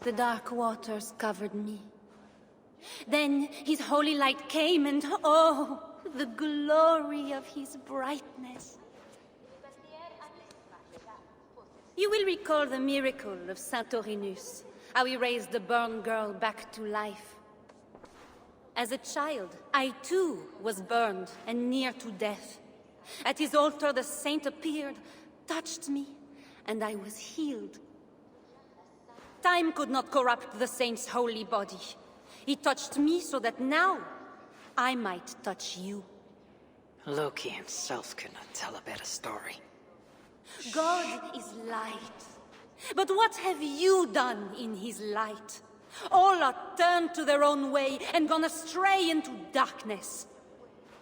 The dark waters covered me. Then his holy light came and oh, the glory of his brightness. You will recall the miracle of Saint-Aurinus, how he raised the burned girl back to life. As a child, I too was burned and near to death. At his altar the saint appeared, touched me, and I was healed. Time could not corrupt the saint's holy body. He touched me so that now I might touch you. Loki himself could not tell a better story. God is light. But what have you done in his light? All are turned to their own way and gone astray into darkness.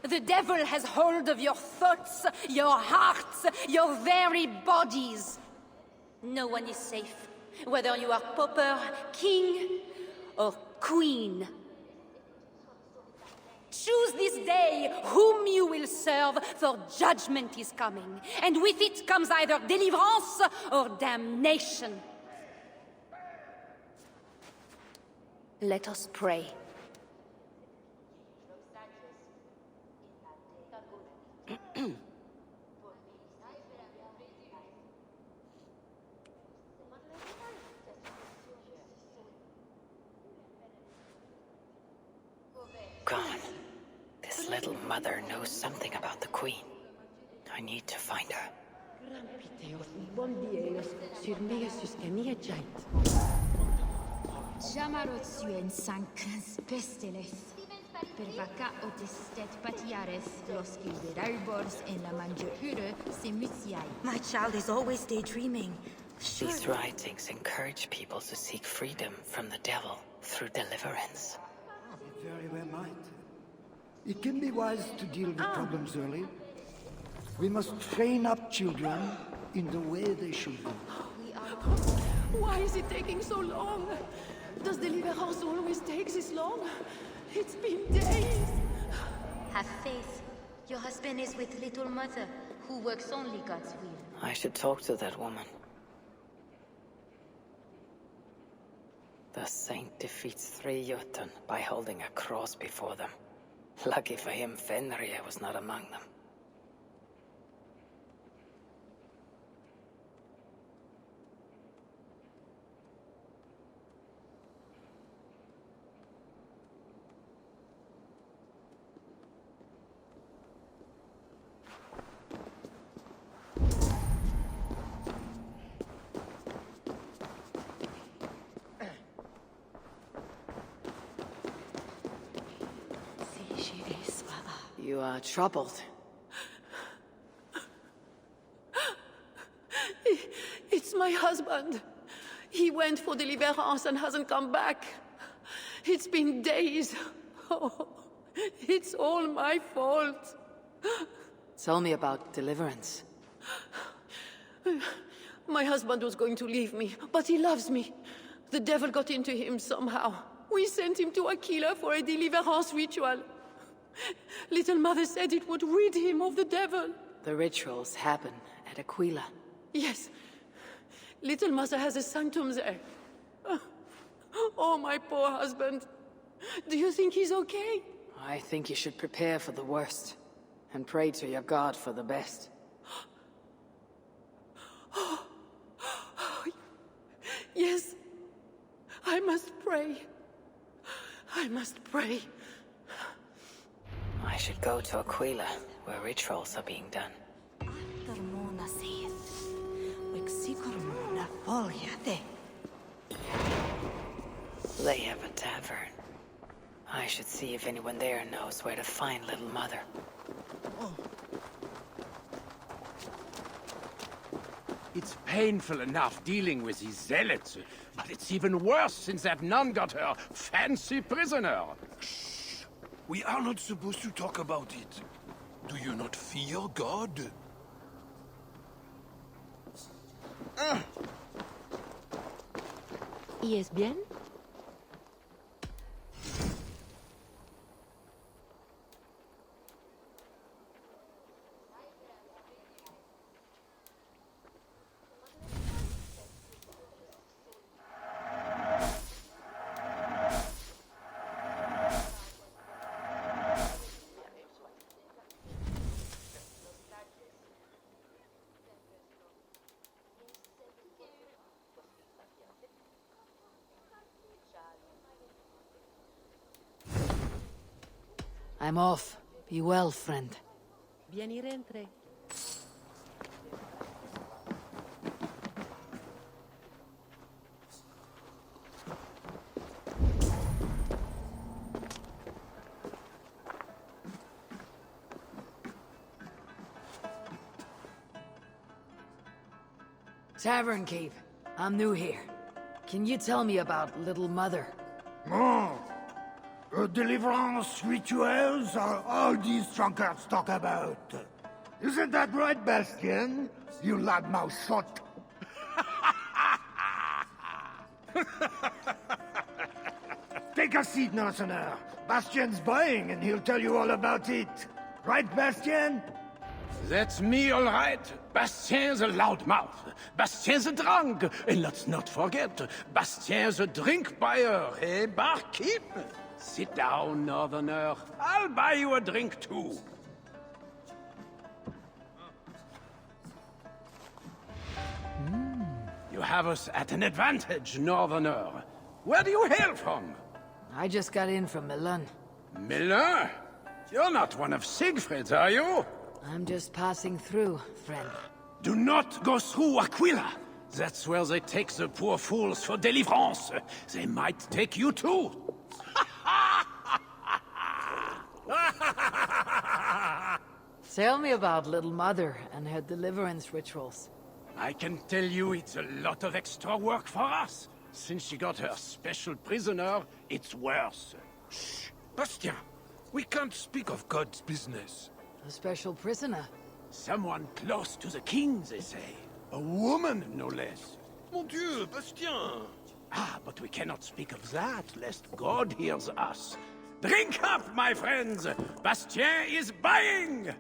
The devil has hold of your thoughts, your hearts, your very bodies. No one is safe, whether you are pauper, king, or queen. Choose this day whom you will serve, for judgment is coming, and with it comes either deliverance or damnation. Let us pray. Gone. This little mother knows something about the Queen. I need to find her. Jamarot suen sancas pesteles. Pervaca otestet patiares, loskil de arbors en la mangehure semusiai. My child is always daydreaming. These writings encourage people to seek freedom from the devil through deliverance. It very well might. It can be wise to deal with problems early. We must train up children in the way they should go. Why is it taking so long? Does deliverance always take this long? It's been days. Have faith. Your husband is with Little Mother, who works only God's will. I should talk to that woman. The saint defeats 3 Jotun by holding a cross before them. Lucky for him, Fenrir was not among them. You are troubled. It's my husband. He went for deliverance and hasn't come back. It's been days. Oh, it's all my fault. Tell me about deliverance. My husband was going to leave me, but he loves me. The devil got into him somehow. We sent him to Aquila for a deliverance ritual. Little Mother said it would rid him of the devil. The rituals happen at Aquila. Yes. Little Mother has a sanctum there. Oh, my poor husband. Do you think he's okay? I think you should prepare for the worst, and pray to your God for the best. Yes. I must pray. I must pray. I should go to Aquila, where rituals are being done. They have a tavern. I should see if anyone there knows where to find Little Mother. It's painful enough dealing with these zealots, but it's even worse since that nun got her fancy prisoner. Shh! We are not supposed to talk about it. Do you not fear God? ¿Y es bien? I'm off. Be well, friend. Bien y rentre. Tavern Keep. I'm new here. Can you tell me about Little Mother? Oh, deliverance rituals are all these drunkards talk about. Isn't that right, Bastien? You loudmouth shot. Take a seat, Mercenaire. Bastien's buying, and he'll tell you all about it. Right, Bastien? That's me, all right. Bastien's a loudmouth. Bastien's a drunk. And let's not forget, Bastien's a drink buyer, eh, barkeep? Sit down, Northerner. I'll buy you a drink, too. You have us at an advantage, Northerner. Where do you hail from? I just got in from Milan. Milan? You're not one of Siegfried's, are you? I'm just passing through, friend. Do not go through Aquila. That's where they take the poor fools for deliverance. They might take you too. Tell me about Little Mother and her deliverance rituals. I can tell you it's a lot of extra work for us. Since she got her special prisoner, it's worse. Shh! Bastien! We can't speak of God's business. A special prisoner. Someone close to the king, they say. A woman, no less. Mon Dieu, Bastien! Ah, but we cannot speak of that, lest God hears us. Drink up, my friends! Bastien is buying!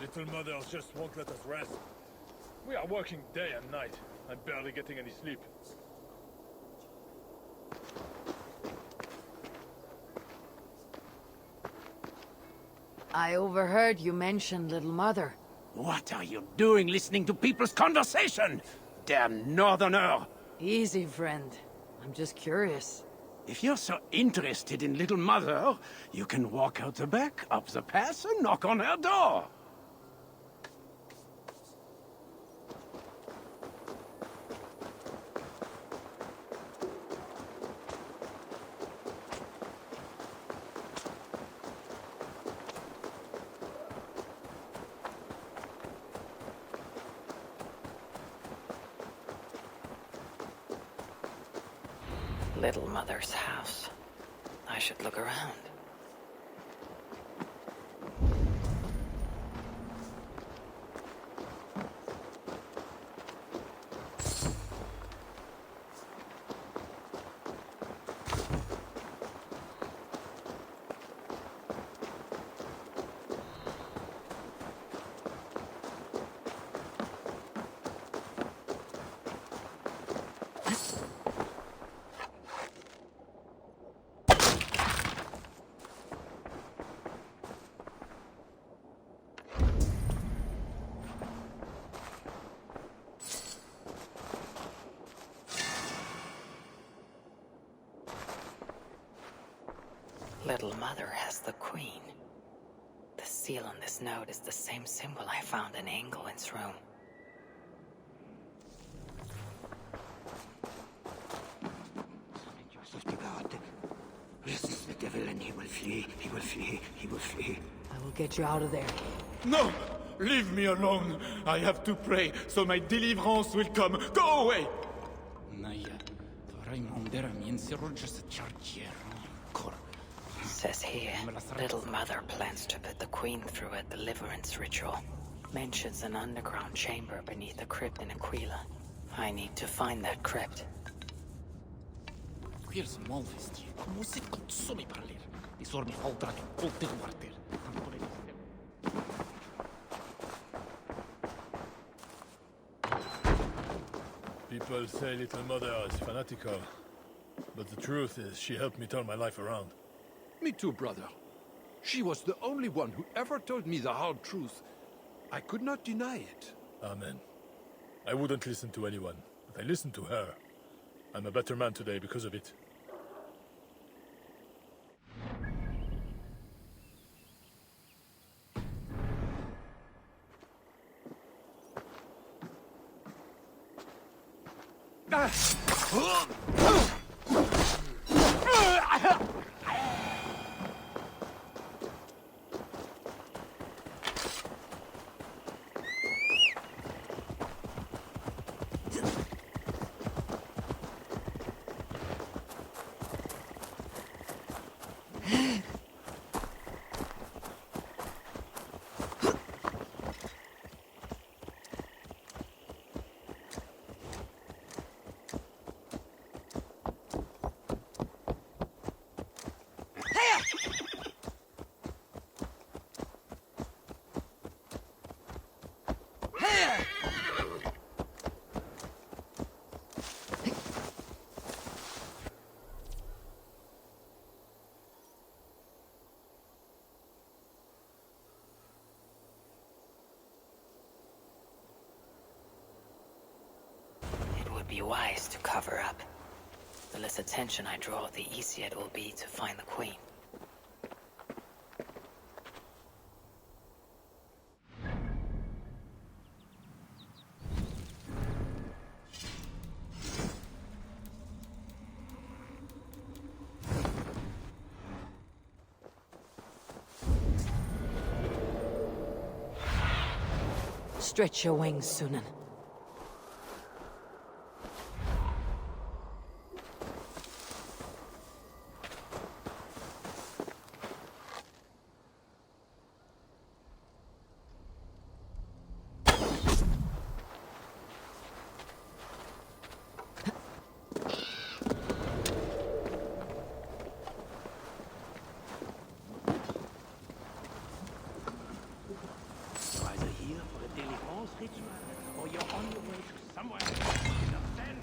Little Mother just won't let us rest. We are working day and night. I'm barely getting any sleep. I overheard you mention Little Mother. What are you doing listening to people's conversation? Damn Northerner! Easy, friend. I'm just curious. If you're so interested in Little Mother, you can walk out the back, up the path, and knock on her door. Little Mother's house. I should look around. Little Mother has the Queen. The seal on this note is the same symbol I found in Engelwin's room. Resist the devil and he will flee, he will flee, he will flee. I will get you out of there. No! Leave me alone! I have to pray, so my deliverance will come. Go away! Says here, Little Mother plans to put the Queen through a deliverance ritual. Mentions an underground chamber beneath a crypt in Aquila. I need to find that crypt. People say Little Mother is fanatical, but the truth is she helped me turn my life around. Me too, brother. She was the only one who ever told me the hard truth. I could not deny it. Amen. I wouldn't listen to anyone, but I listened to her. I'm a better man today because of it. It would be wise to cover up. The less attention I draw, the easier it will be to find the Queen. Stretch your wings, Sunan. Either here for a daily horse ritual, or you're on your way to somewhere in the sand.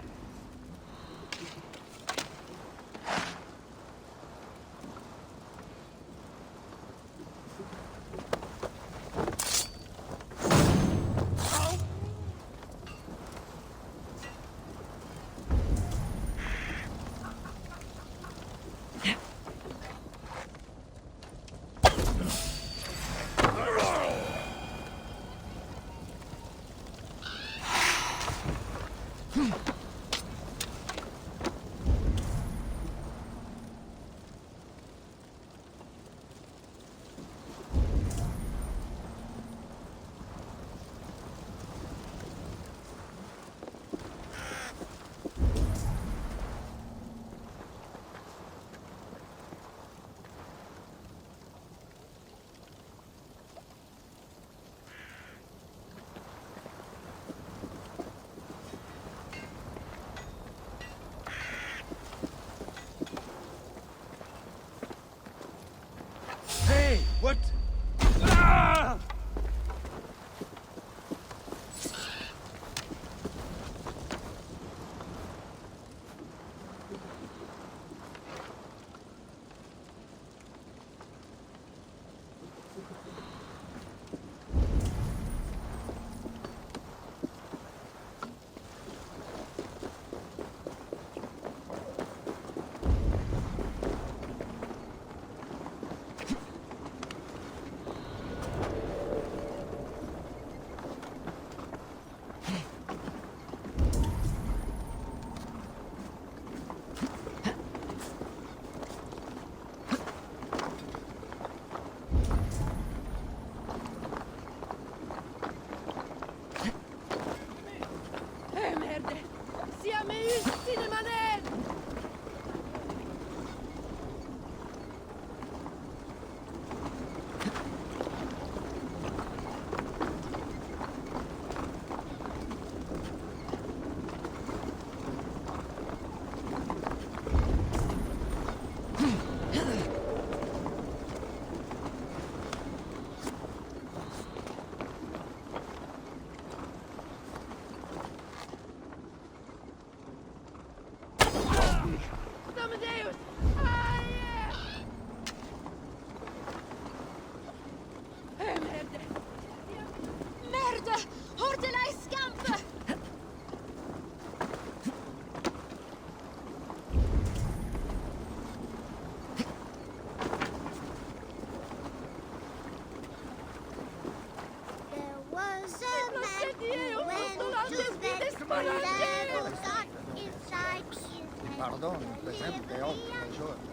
devil got inside his head. Pardon, presente oggi, buongiorno.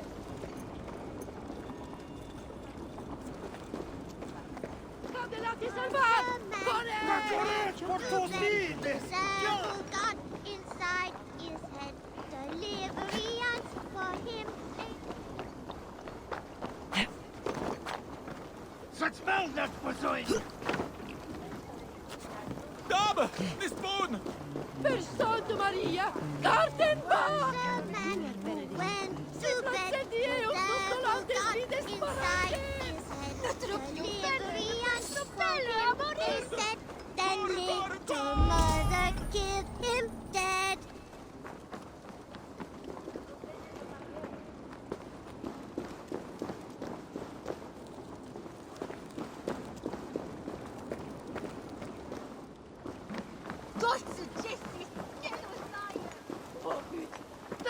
Fadelati salvar! The devil got inside his head. Deliverance for him. Such smell that was Dame! Miss Boone! Per Santa Maria! Garden-Bar! The man who went to non bed. senti The io, sto devil calando got e ride inside sparate! his head. Deliverance for him. They said, then little mother killed him dead.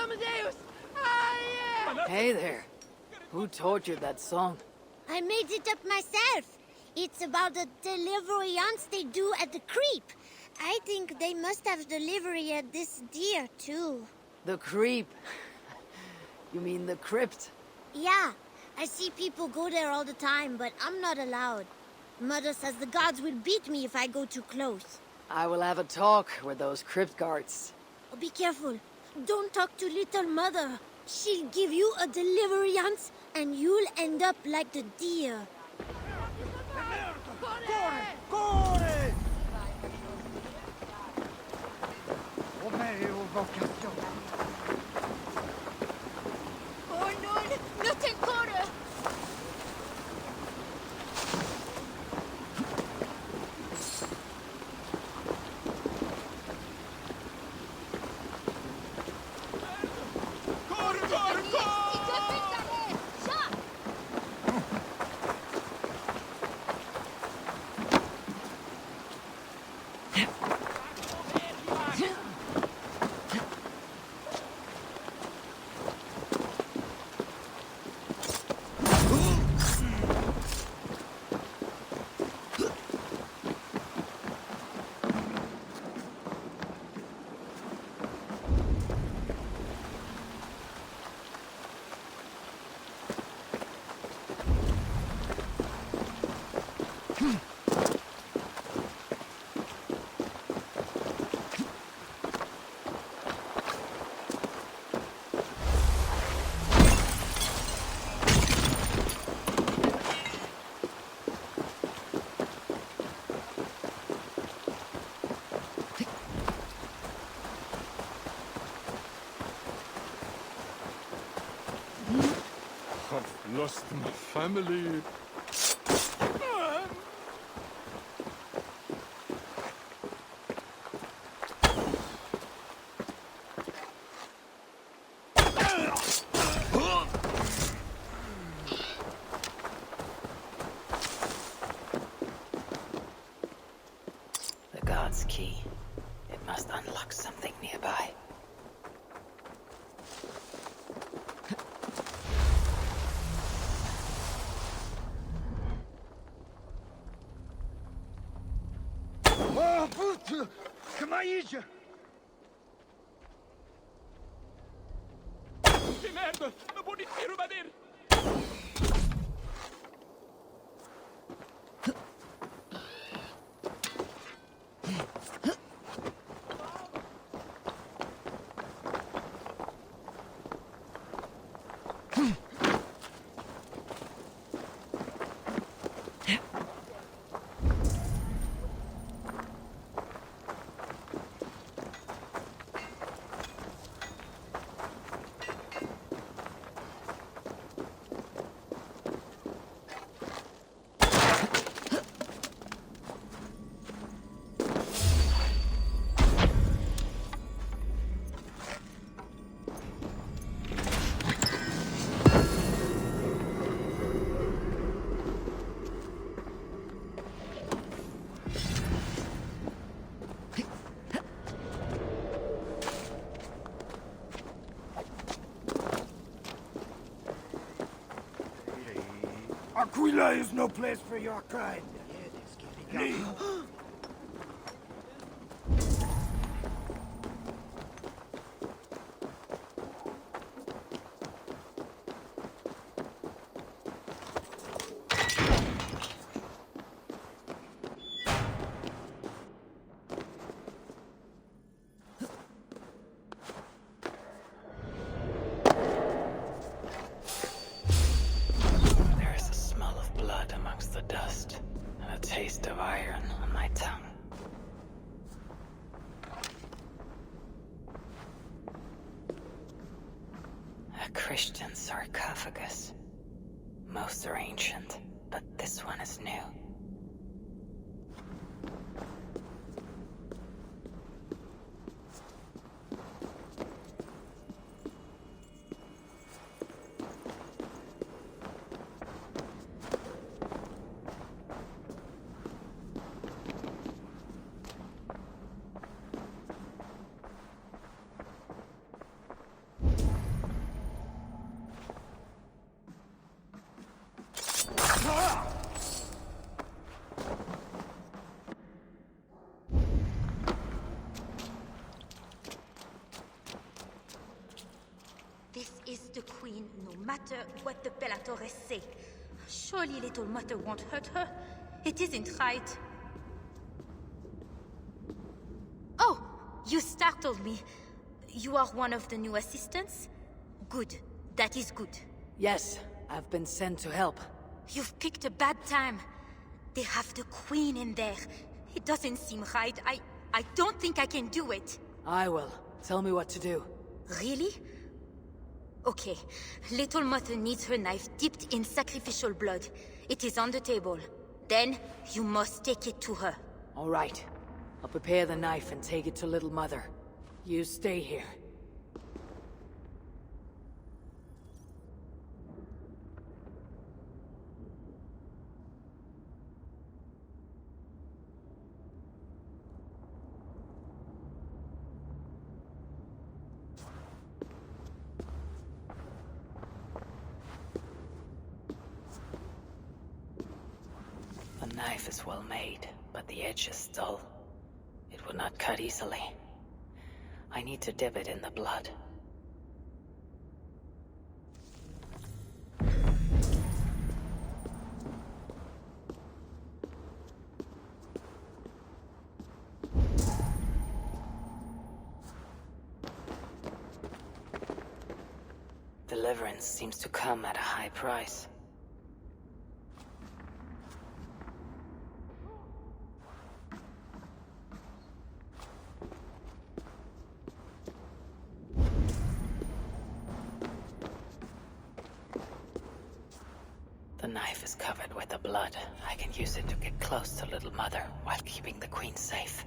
Amadeus! Aye! Hey there. Who tortured that song? I made it up myself. It's about the deliverance they do at the creep. I think they must have delivery at this deer, too. The creep. You mean the crypt? Yeah, I see people go there all the time, but I'm not allowed. Mother says the gods will beat me if I go too close. I will have a talk with those crypt guards. Oh, be careful. Don't talk to little mother. She'll give you a deliverance, and you'll end up like the deer. Corre! O meo vocazione. Oh, no, not ancora! I've lost my family. The god's key. It must unlock something nearby. Oh, puto! Come aí, já! Que merda! Não pode ir invadir! Aquila is no place for your kind. Christian sarcophagus. Most are ancient, but this one is new. This is the Queen, no matter what the Bellatores say. Surely Little Mother won't hurt her. It isn't right. Oh, you startled me. You are one of the new assistants? Good. That is good. Yes, I've been sent to help. You've picked a bad time. They have the Queen in there. It doesn't seem right. I don't think I can do it. I will. Tell me what to do. Really? Okay. Little Mother needs her knife dipped in sacrificial blood. It is on the table. Then, you must take it to her. All right. I'll prepare the knife and take it to Little Mother. You stay here. The knife is well made, but the edge is dull. It would not cut easily. I need to dip it in the blood. Deliverance seems to come at a high price. The knife is covered with the blood. I can use it to get close to Little Mother while keeping the Queen safe.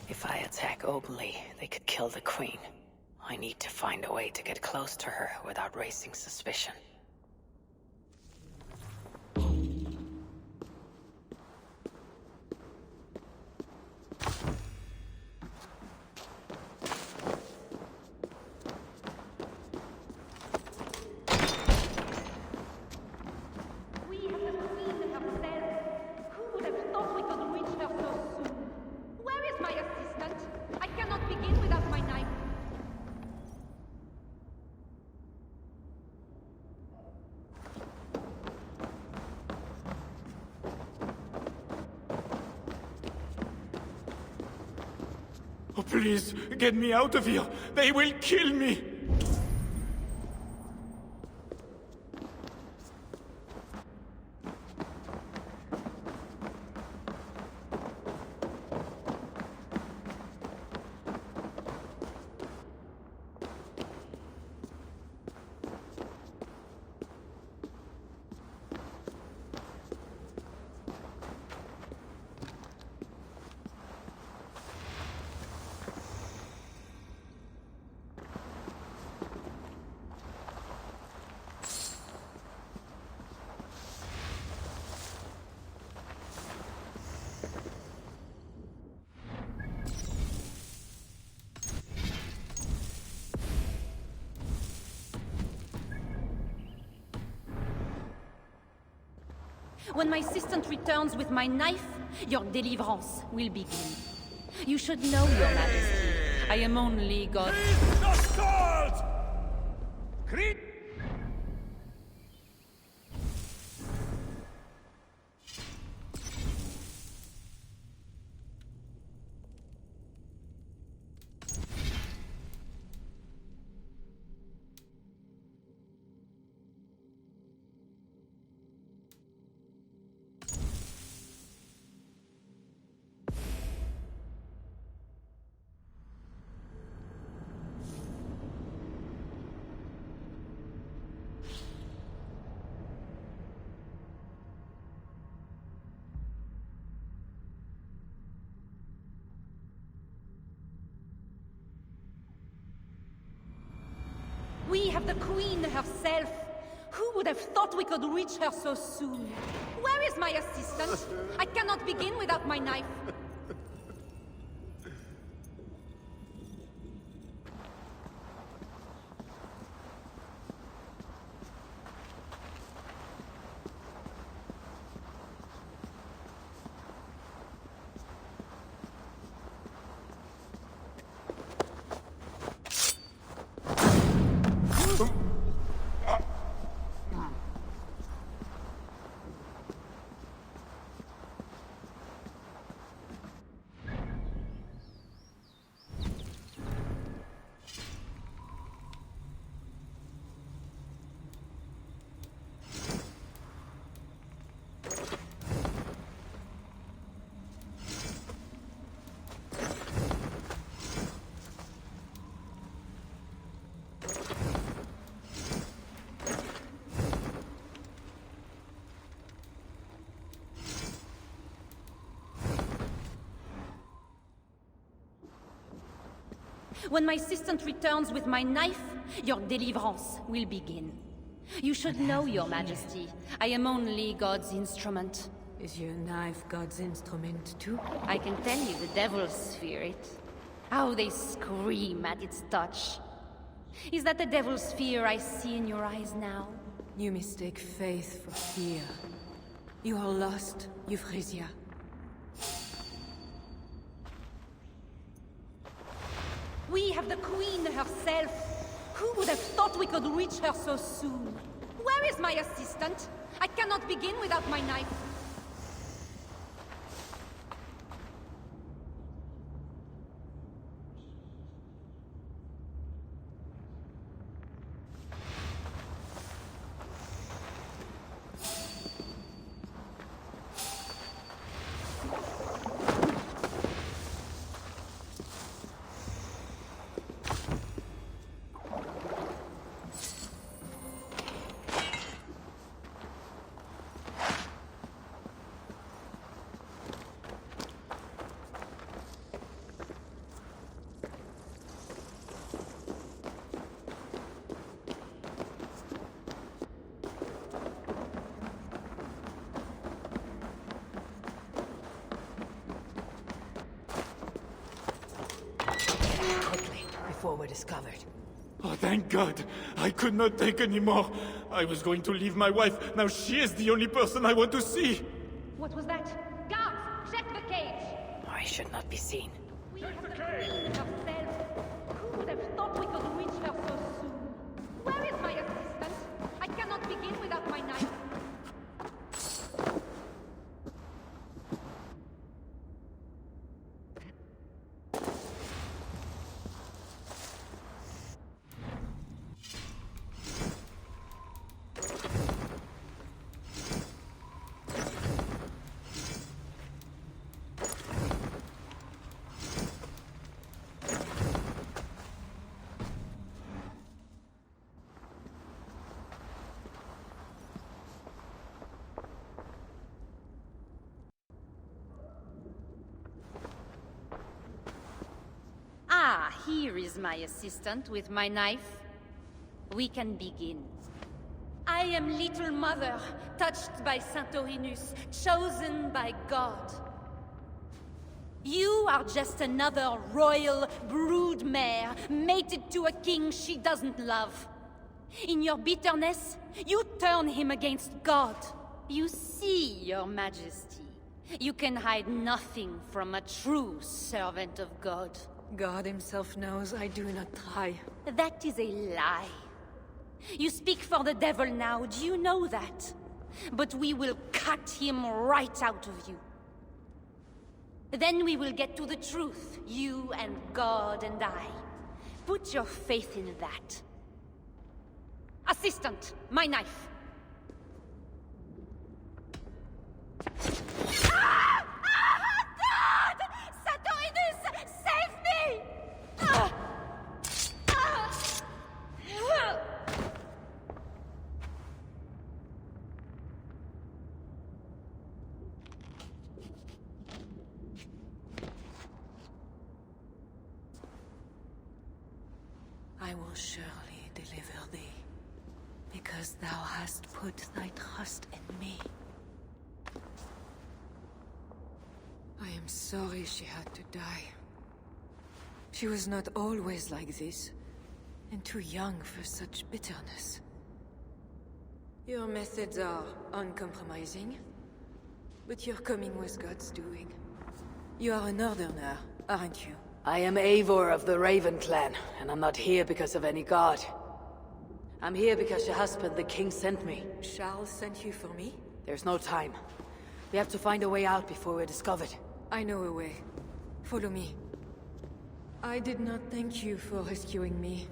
If I attack openly, they could kill the Queen. I need to find a way to get close to her without raising suspicion. We have the Queen herself. Who would have thought we could reach her so soon? Where is my assistant? I cannot begin without my knife. Oh, please, get me out of here! They will kill me! When my assistant returns with my knife, your deliverance will begin. You should know, Your Majesty, I am only God. The sword! Creed! We have the Queen herself. Who would have thought we could reach her so soon? Where is my assistant? I cannot begin without my knife. When my assistant returns with my knife, your deliverance will begin. You should know, Your Majesty, I am only God's instrument. Is your knife God's instrument too? I can tell you the devils fear it. How they scream at its touch. Is that the devil's fear I see in your eyes now? You mistake faith for fear. You are lost, Euphrasia. We have the Queen herself. Who would have thought we could reach her so soon? Where is my assistant? I cannot begin without my knife. Before we're discovered. Oh, thank God! I could not take anymore. I was going to leave my wife. Now she is the only person I want to see. What was that? Guards, check the cage! I should not be seen. We have the Queen herself. Who would have thought we could reach her so soon? Where is my assistant? I cannot begin without my knife. Ah, here is my assistant with my knife. We can begin. I am Little Mother, touched by Santorinus, chosen by God. You are just another royal broodmare, mated to a king she doesn't love. In your bitterness, you turn him against God. You see, your majesty. You can hide nothing from a true servant of God. God himself knows I do not try. That is a lie. You speak for the devil now, do you know that? But we will cut him right out of you. Then we will get to the truth, you and God and I. Put your faith in that. Assistant, my knife. Ah! Ah! God! Santorinus, save me! Ah! Ah! Ah! I will surely deliver thee, because thou hast put thy trust in me. I am sorry she had to die. She was not always like this, and too young for such bitterness. Your methods are uncompromising, but your coming was God's doing. You are a northerner, aren't you? I am Eivor of the Raven clan, and I'm not here because of any god. I'm here because your husband, the king, sent me. Charles sent you for me? There's no time. We have to find a way out before we're discovered. I know a way. Follow me. I did not thank you for rescuing me.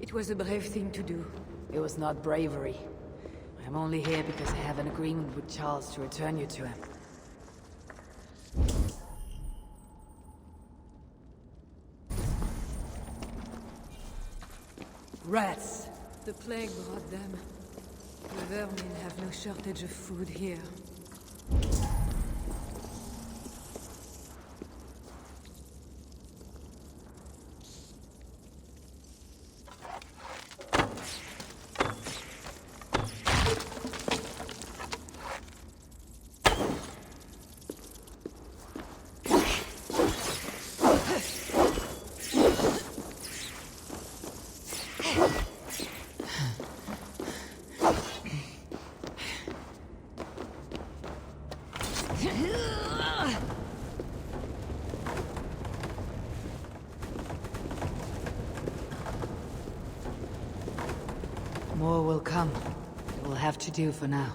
It was a brave thing to do. It was not bravery. I'm only here because I have an agreement with Charles to return you to him. Rats! The plague brought them. The vermin have no shortage of food here. More will come. It will have to do for now.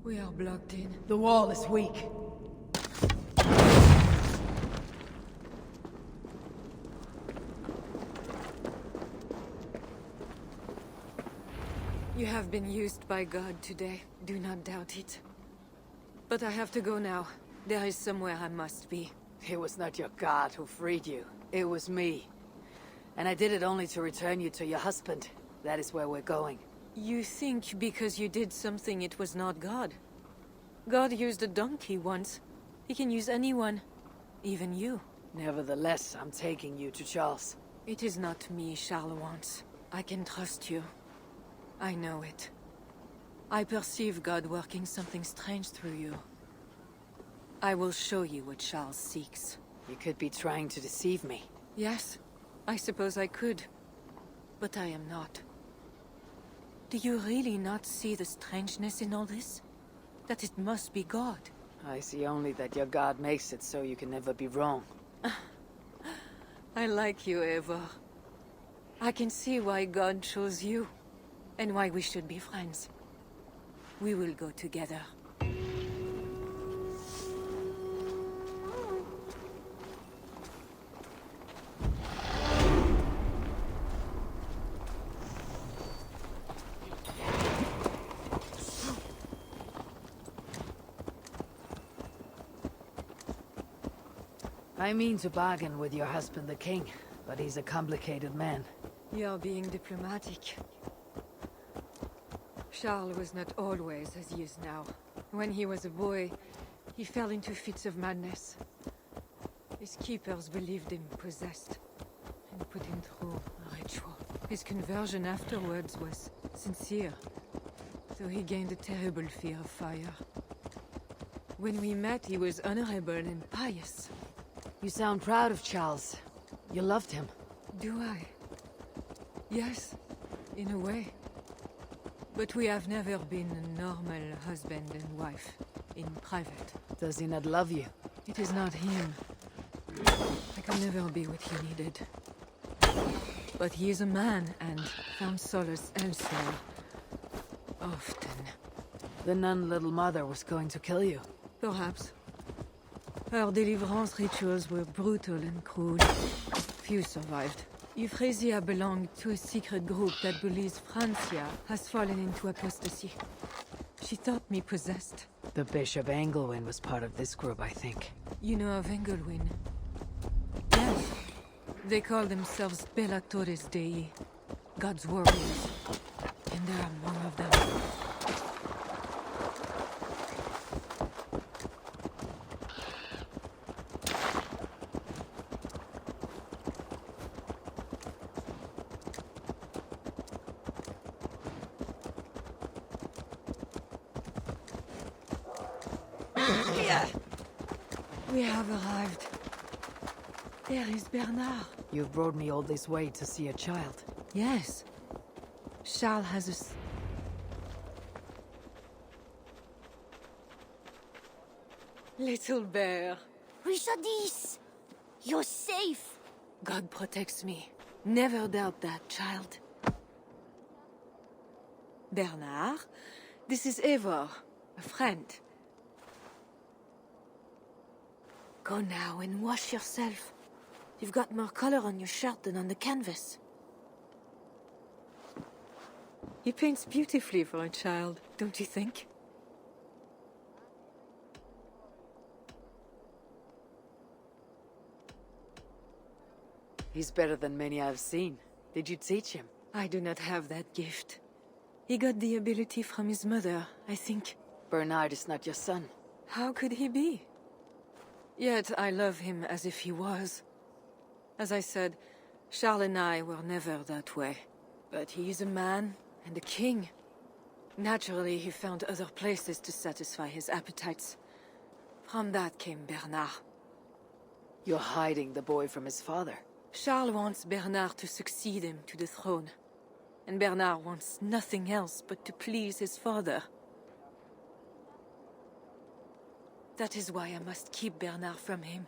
We are blocked in. The wall is weak. You have been used by God today. Do not doubt it. But I have to go now. There is somewhere I must be. It was not your god who freed you. It was me. And I did it only to return you to your husband. That is where we're going. You think because you did something it was not God? God used a donkey once. He can use anyone. Even you. Nevertheless, I'm taking you to Charles. It is not me Charles wants. I can trust you. I know it. I perceive God working something strange through you. I will show you what Charles seeks. You could be trying to deceive me. Yes, I suppose I could. But I am not. Do you really not see the strangeness in all this? That it must be God? I see only that your god makes it so you can never be wrong. I like you, Eivor. I can see why God chose you. And why we should be friends. We will go together. I mean to bargain with your husband the king, but he's a complicated man. You're being diplomatic. Charles was not always as he is now. When he was a boy, he fell into fits of madness. His keepers believed him possessed, and put him through a ritual. His conversion afterwards was sincere. So he gained a terrible fear of fire. When we met, he was honorable and pious. You sound proud of Charles. You loved him. Do I? Yes, in a way. But we have never been a normal husband and wife, in private. Does he not love you? It is not him. I can never be what he needed. But he is a man, and found solace elsewhere. Often. The nun Little Mother was going to kill you. Perhaps. Her deliverance rituals were brutal and cruel. Few survived. Euphrasia belonged to a secret group that believes Francia has fallen into apostasy. She thought me possessed. The Bishop Engelwin was part of this group, I think. You know of Engelwin? Yes. They call themselves Bellatores Dei, God's warriors. And there are more of them. We have arrived. There is Bernard. You've brought me all this way to see a child. Yes. Charles has a... Little bear. Richardis! You're safe! God protects me. Never doubt that, child. Bernard, this is Eivor, a friend. Go now and wash yourself. You've got more color on your shirt than on the canvas. He paints beautifully for a child, don't you think? He's better than many I've seen. Did you teach him? I do not have that gift. He got the ability from his mother, I think. Bernard is not your son. How could he be? Yet I love him as if he was. As I said, Charles and I were never that way. But he is a man and a king. Naturally, he found other places to satisfy his appetites. From that came Bernard. You're hiding the boy from his father. Charles wants Bernard to succeed him to the throne. And Bernard wants nothing else but to please his father. That is why I must keep Bernard from him.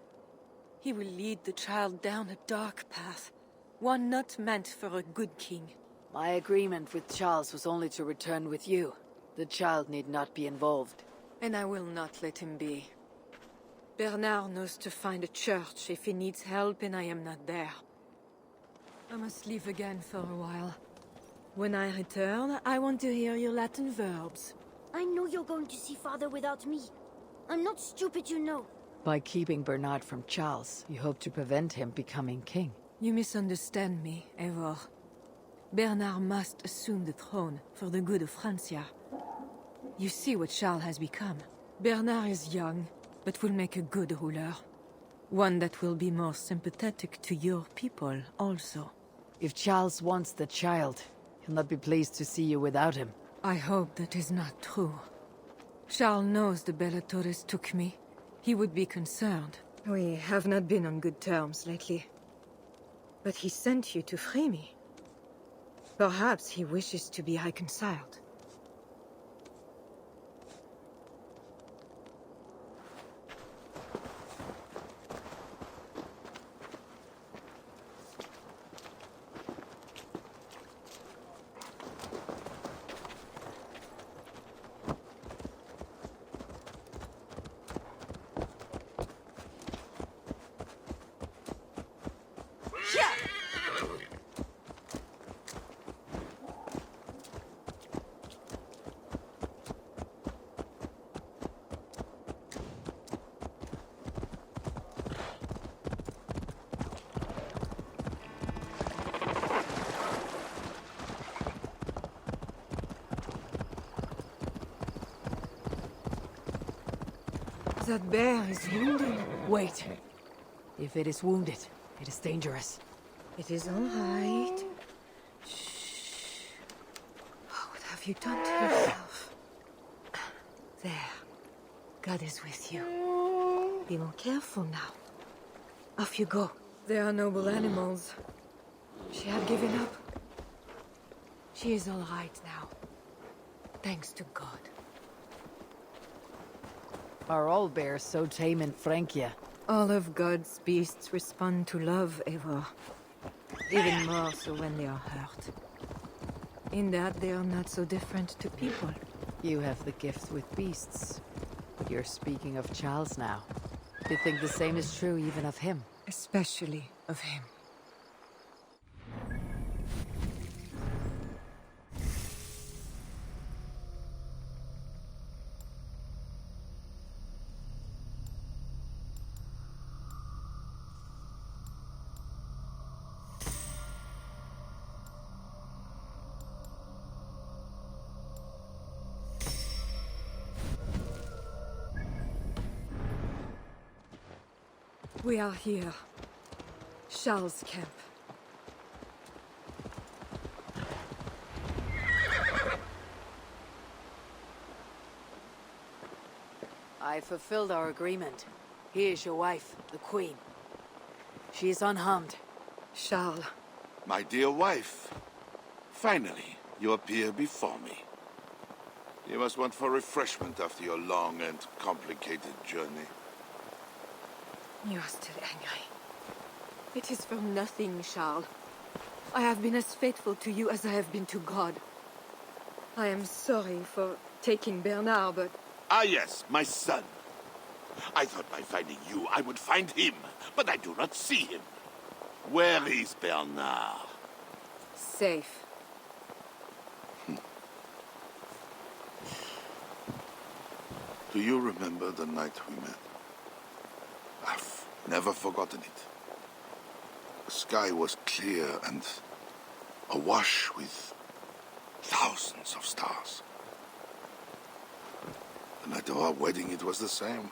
He will lead the child down a dark path, one not meant for a good king. My agreement with Charles was only to return with you. The child need not be involved. And I will not let him be. Bernard knows to find a church if he needs help and I am not there. I must leave again for a while. When I return, I want to hear your Latin verbs. I know you're going to see father without me. I'm not stupid, you know. By keeping Bernard from Charles, you hope to prevent him becoming king. You misunderstand me, Eivor. Bernard must assume the throne for the good of Francia. You see what Charles has become. Bernard is young, but will make a good ruler. One that will be more sympathetic to your people also. If Charles wants the child, he'll not be pleased to see you without him. I hope that is not true. Charles knows the Bellatores took me. He would be concerned. We have not been on good terms lately. But he sent you to free me. Perhaps he wishes to be reconciled. That bear is wounded. Wait. If it is wounded, it is dangerous. It is all right. Shh. What have have you done to yourself? There. God is with you. Be more careful now. Off you go. They are noble animals. She had given up. She is all right now. Thanks to God. Are all bears so tame in Francia? All of God's beasts respond to love, Eivor. Even more so when they are hurt. In that, they are not so different to people. You have the gift with beasts. But you're speaking of Charles now. You think the same is true even of him? Especially of him. We are here. Charles' camp. I fulfilled our agreement. Here is your wife, the Queen. She is unharmed. Charles. My dear wife, finally, you appear before me. You must want for refreshment after your long and complicated journey. You are still angry. It is for nothing, Charles. I have been as faithful to you as I have been to God. I am sorry for taking Bernard, but... Ah yes, my son. I thought by finding you, I would find him, but I do not see him. Where is Bernard? Safe. Do you remember the night we met? I've never forgotten it. The sky was clear and awash with thousands of stars. The night of our wedding, it was the same.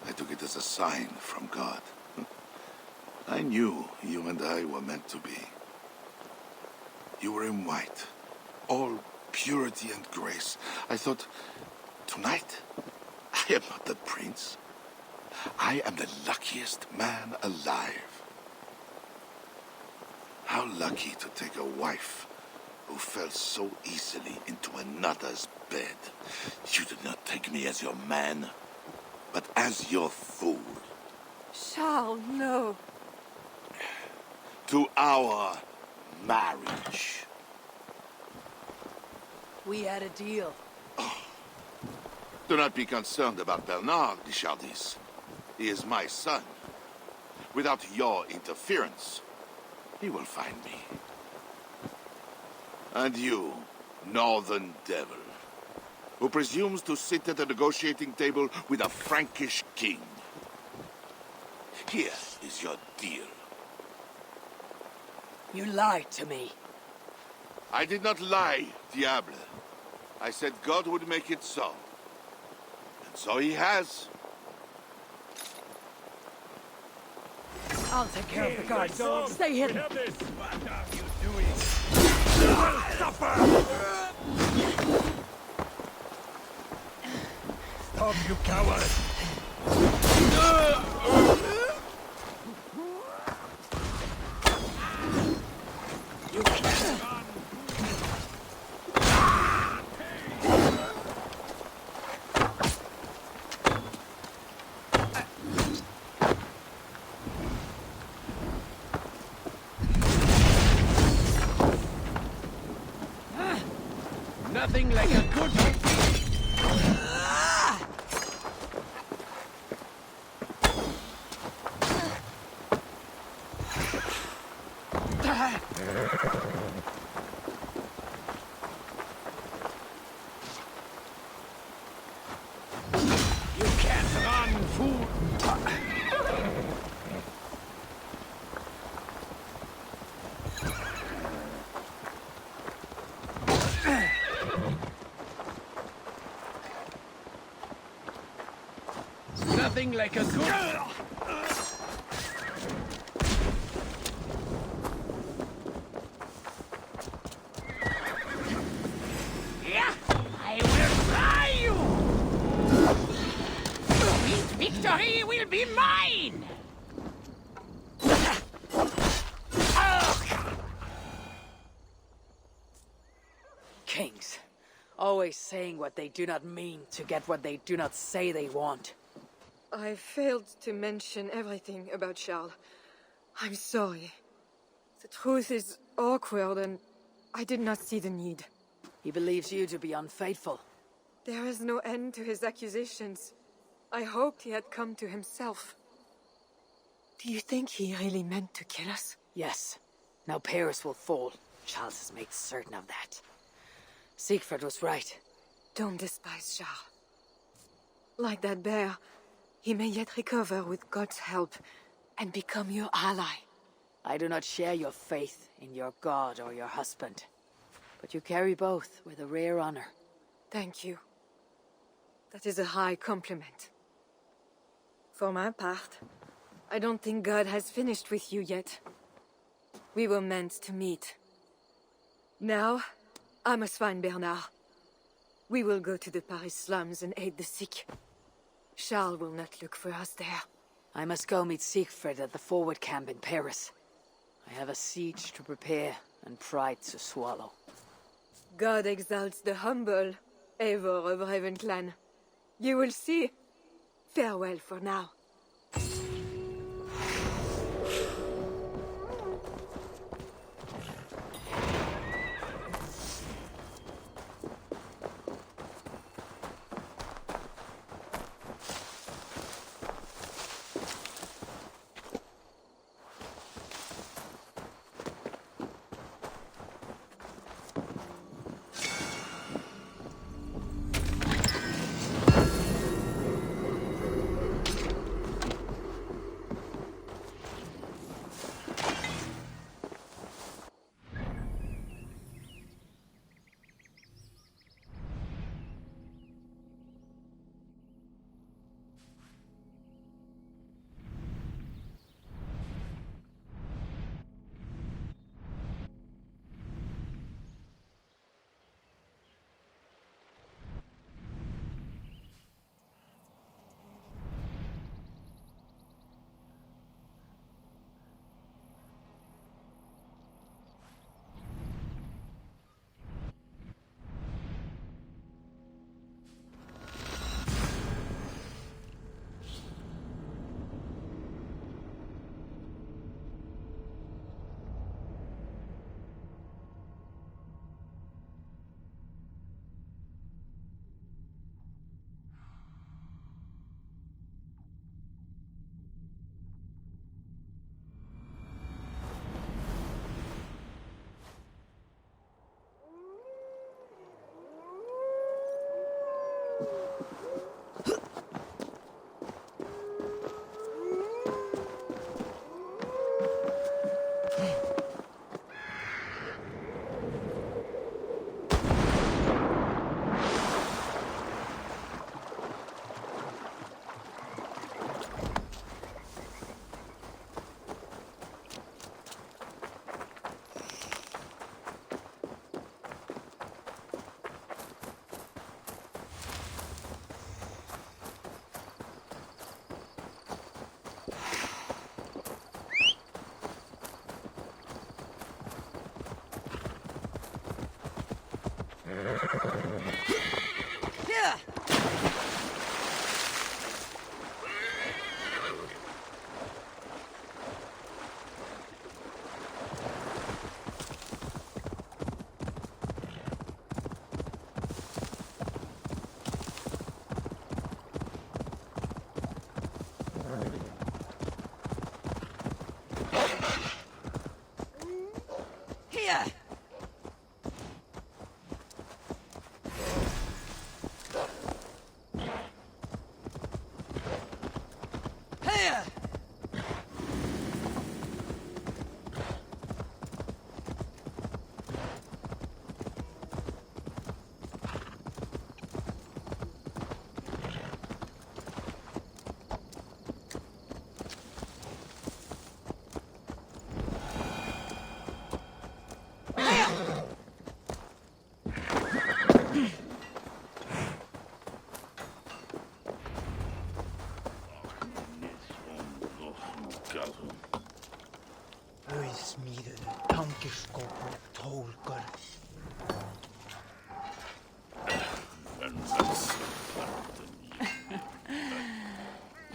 I took it as a sign from God. I knew you and I were meant to be. You were in white, all purity and grace. I thought, tonight, I am not the prince. I am the luckiest man alive. How lucky to take a wife who fell so easily into another's bed. You did not take me as your man, but as your fool. Charles, no. To our marriage. We had a deal. Do not be concerned about Bernard, Richardis. He is my son. Without your interference, he will find me. And you, northern devil, who presumes to sit at a negotiating table with a Frankish king. Here is your deal. You lied to me. I did not lie, Diable. I said God would make it so. And so he has. I'll take care of the guards. Stay hidden. What are you doing? Suffer! Stop, you coward! You can't run! Nothing like a good... You can't run, fool! Nothing like a good... victory will be mine! Kings. Always saying what they do not mean to get what they do not say they want. I failed to mention everything about Charles. I'm sorry. The truth is awkward and I did not see the need. He believes you to be unfaithful. There is no end to his accusations. I hoped he had come to himself. Do you think he really meant to kill us? Yes. Now Paris will fall. Charles has made certain of that. Siegfried was right. Don't despise Charles. Like that bear, he may yet recover with God's help and become your ally. I do not share your faith in your god or your husband. But you carry both with a rare honor. Thank you. That is a high compliment. For my part, I don't think God has finished with you yet. We were meant to meet. Now, I must find Bernard. We will go to the Paris slums and aid the sick. Charles will not look for us there. I must go meet Siegfried at the forward camp in Paris. I have a siege to prepare and pride to swallow. God exalts the humble, Eivor of Ravenclan. You will see. Farewell for now.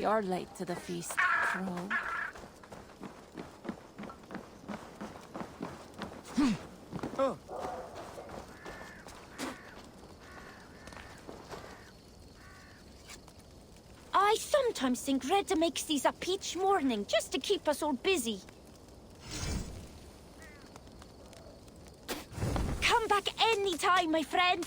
You're late to the feast, Crow. I sometimes think Reda makes these a peach morning just to keep us all busy. Come back anytime, my friend.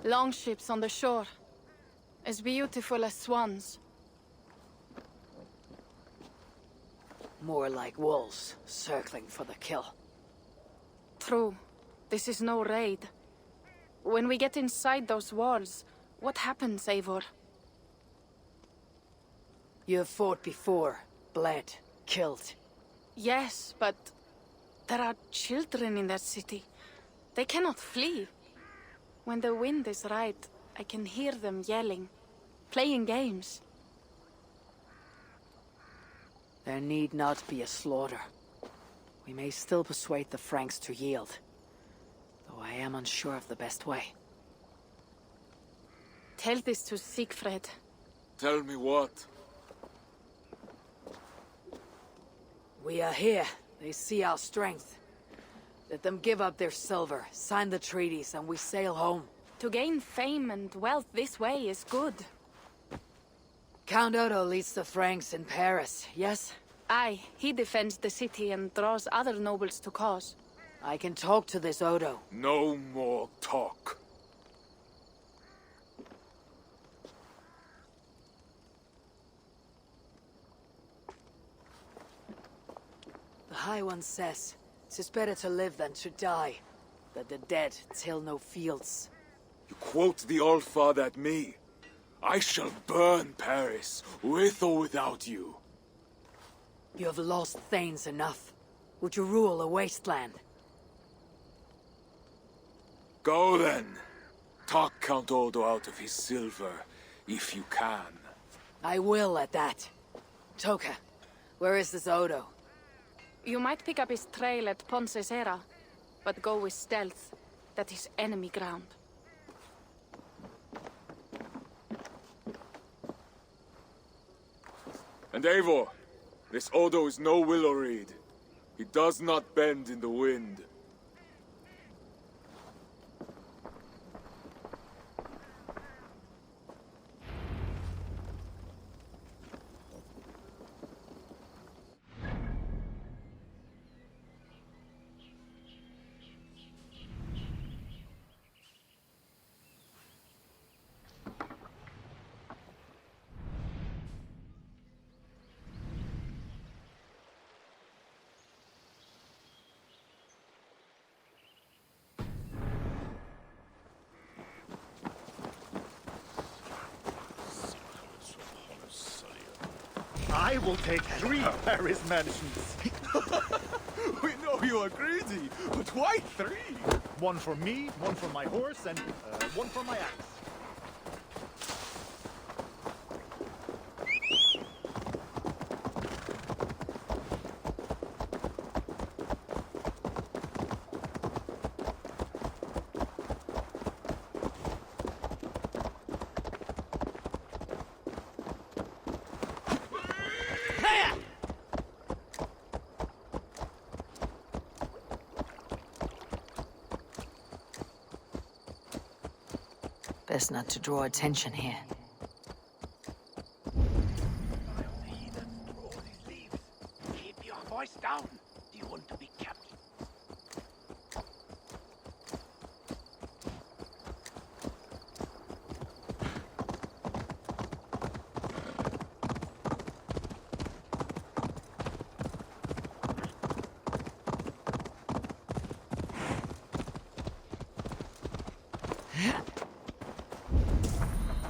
Longships on the shore. As beautiful as swans. More like wolves, circling for the kill. True. This is no raid. When we get inside those walls, what happens, Eivor? You have fought before, bled, killed. Yes, but there are children in that city. They cannot flee. When the wind is right, I can hear them yelling, playing games. There need not be a slaughter. We may still persuade the Franks to yield, though I am unsure of the best way. Tell this to Siegfried. Tell me what? We are here. They see our strength. Let them give up their silver, sign the treaties, and we sail home. To gain fame and wealth this way is good. Count Odo leads the Franks in Paris, yes? Aye, he defends the city and draws other nobles to cause. I can talk to this Odo. No more talk. The High One says, 'tis better to live than to die, that the dead till no fields. You quote the Allfather at me. I shall burn Paris, with or without you. You have lost Thanes enough. Would you rule a wasteland? Go then. Talk Count Odo out of his silver, if you can. I will at that. Toka, where is this Odo? You might pick up his trail at Poncesera, but go with stealth. That is enemy ground. And Eivor, this Odo is no willow reed. He does not bend in the wind. I will take 3 Paris mansions. We know you are greedy, but why 3? 1 for me, 1 for my horse, and 1 for my axe. Best not to draw attention here. Keep your voice down. Do you want to be captain?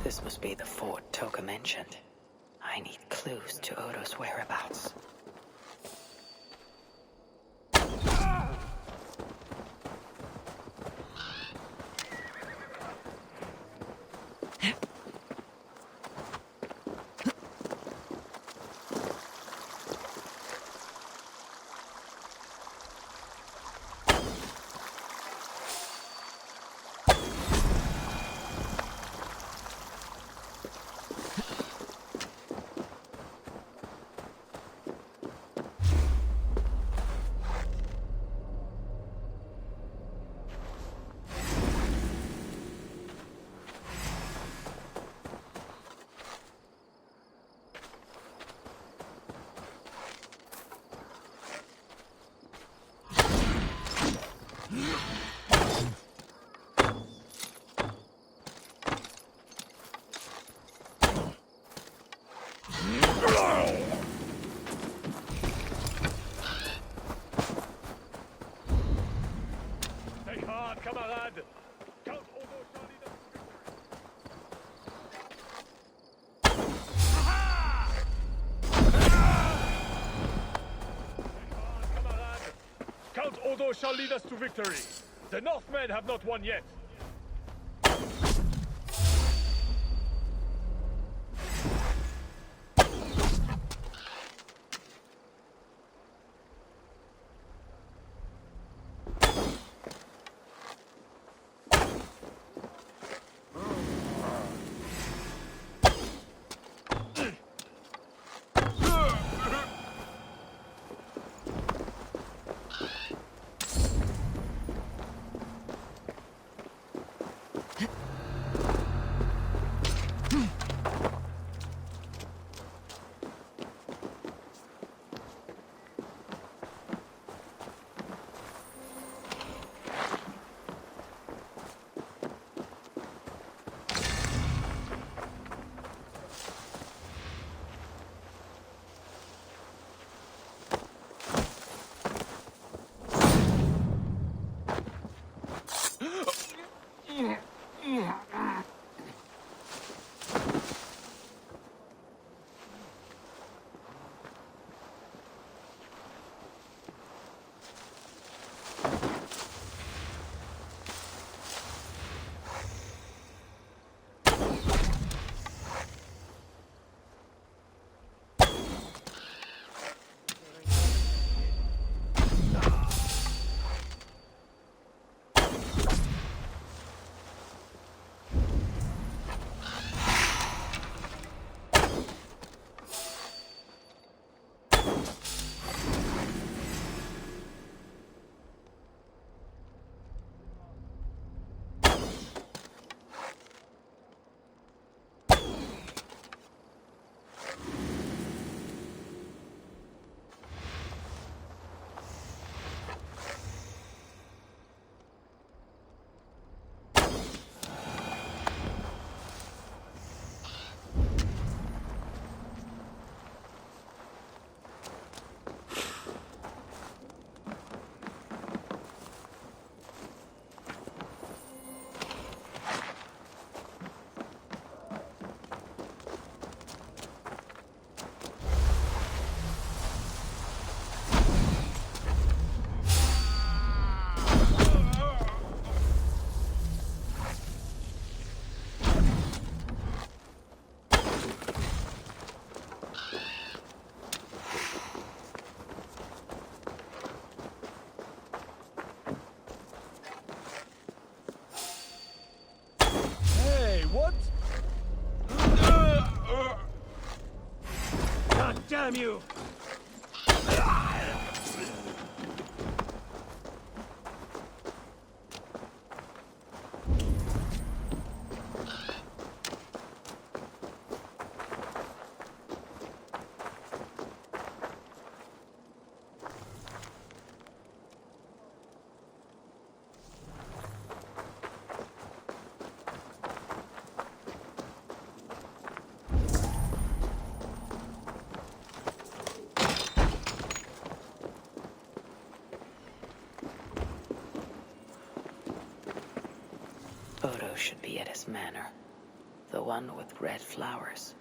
This must be the fort Toka mentioned. I need clues to Odo's whereabouts. Odo shall lead us to victory. The Northmen have not won yet. Damn you! Odo should be at his manor. The one with red flowers.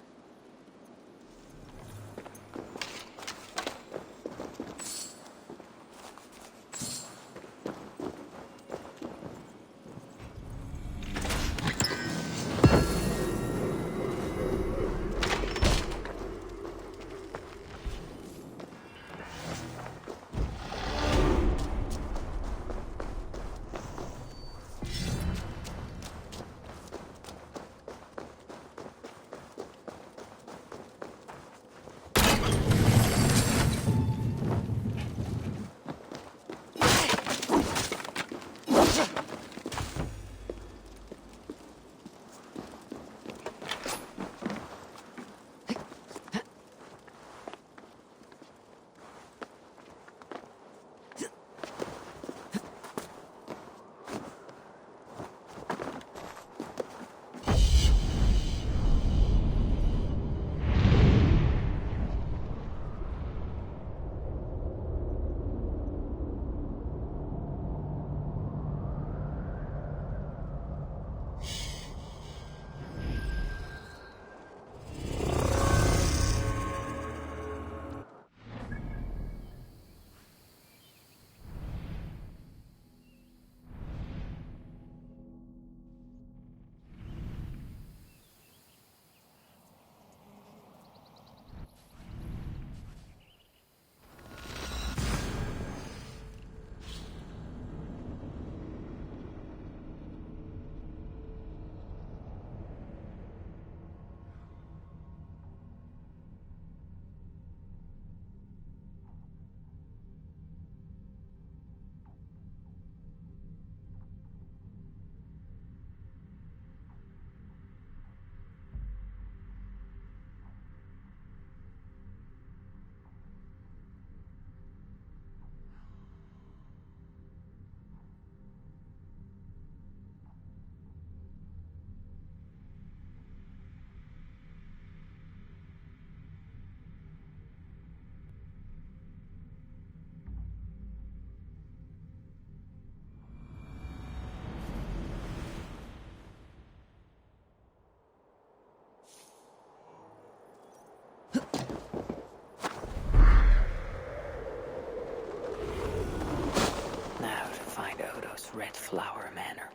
Red Flower Manor.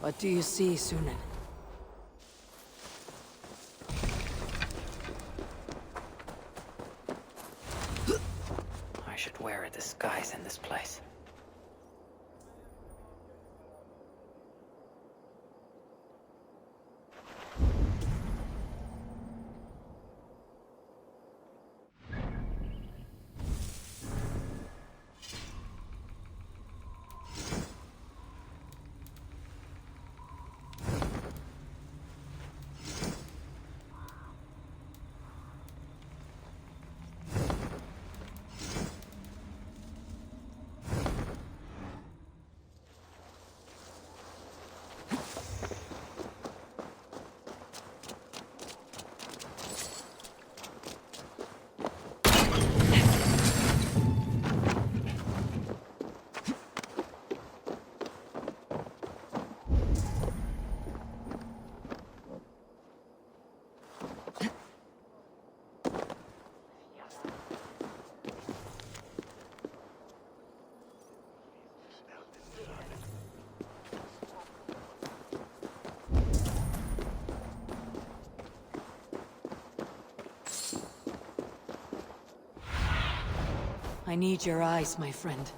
What do you see, Sunan? I should wear a disguise in this place. I need your eyes, my friend.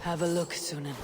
Have a look, Sunan.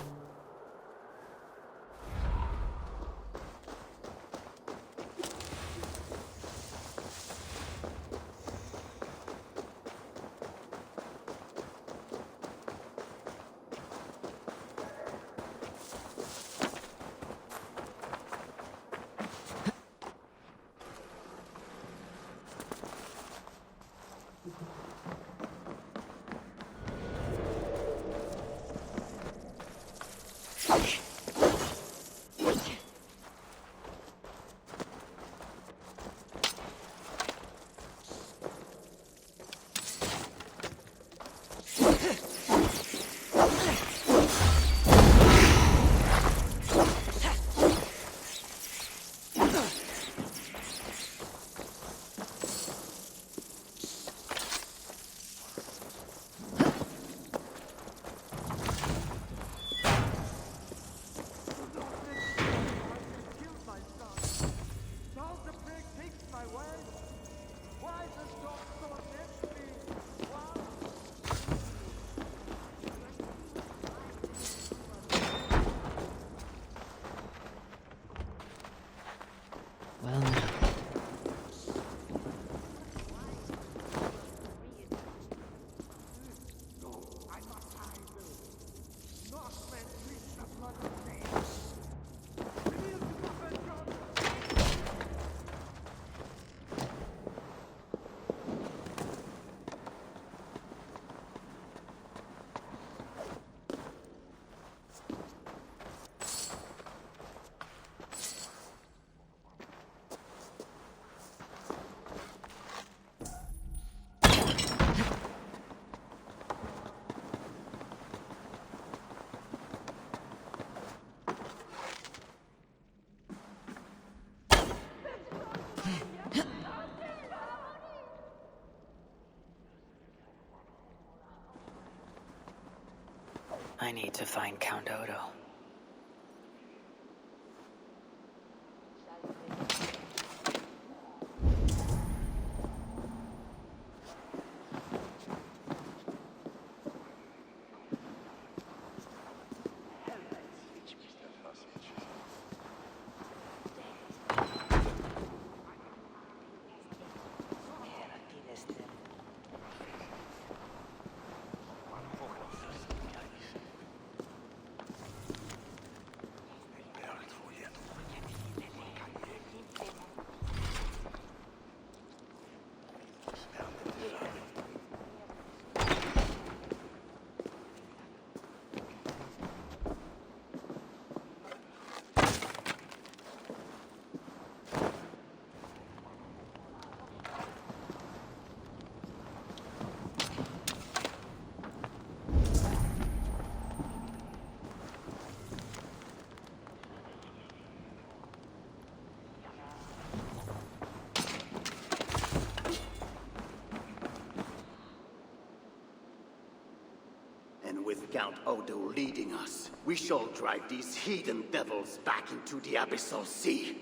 I need to find Count Odo. And with Count Odo leading us, we shall drive these heathen devils back into the abyssal sea.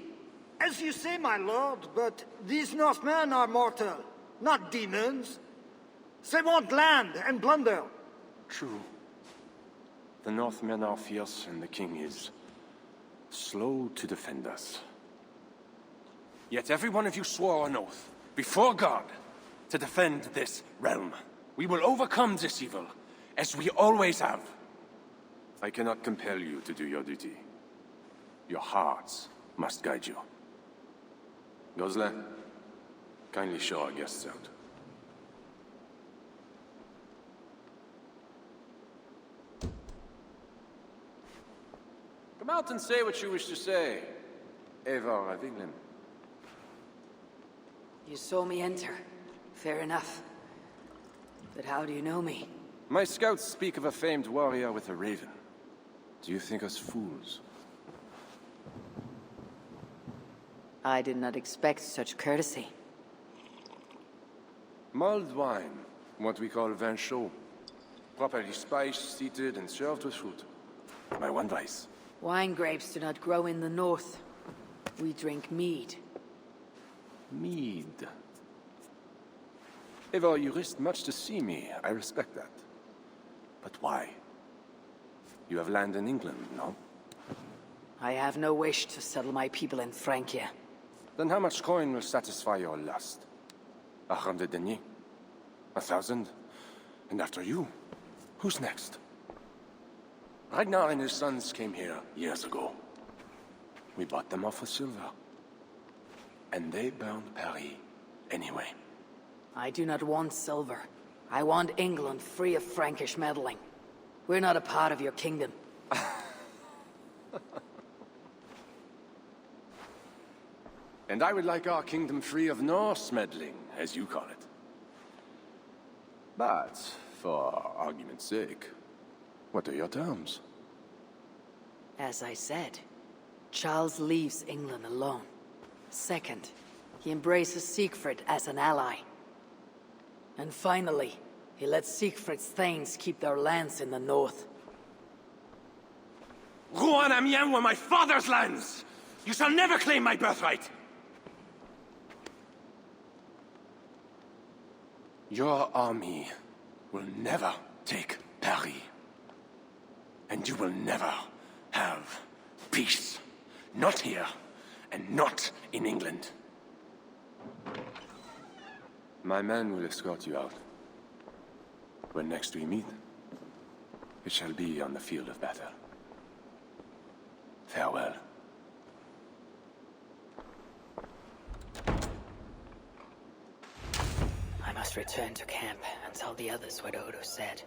As you say, my lord, but these Northmen are mortal, not demons. They want land and plunder. True. The Northmen are fierce, and the king is slow to defend us. Yet every one of you swore an oath, before God, to defend this realm. We will overcome this evil, as we always have. I cannot compel you to do your duty. Your hearts must guide you. Gosling, kindly show our guests out. Come out and say what you wish to say, Eivor of England. You saw me enter. Fair enough. But how do you know me? My scouts speak of a famed warrior with a raven. Do you think us fools? I did not expect such courtesy. Mulled wine, what we call vin chaud. Properly spiced, seated, and served with fruit. My one vice. Wine grapes do not grow in the north. We drink mead. Mead. Eivor, you risked much to see me. I respect that. But why? You have land in England, no? I have no wish to settle my people in Francia. Then how much coin will satisfy your lust? 100 deniers? 1,000? And after you, who's next? Ragnar and his sons came here years ago. We bought them off with silver. And they burned Paris anyway. I do not want silver. I want England free of Frankish meddling. We're not a part of your kingdom. And I would like our kingdom free of Norse meddling, as you call it. But, for argument's sake, what are your terms? As I said, Charles leaves England alone. Second, he embraces Siegfried as an ally. And finally, he lets Siegfried's thanes keep their lands in the north. Rouen and Amiens were my father's lands! You shall never claim my birthright! Your army will never take Paris. And you will never have peace. Not here, and not in England. My men will escort you out. When next we meet, it shall be on the field of battle. Farewell. I must return to camp and tell the others what Odo said.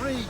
free.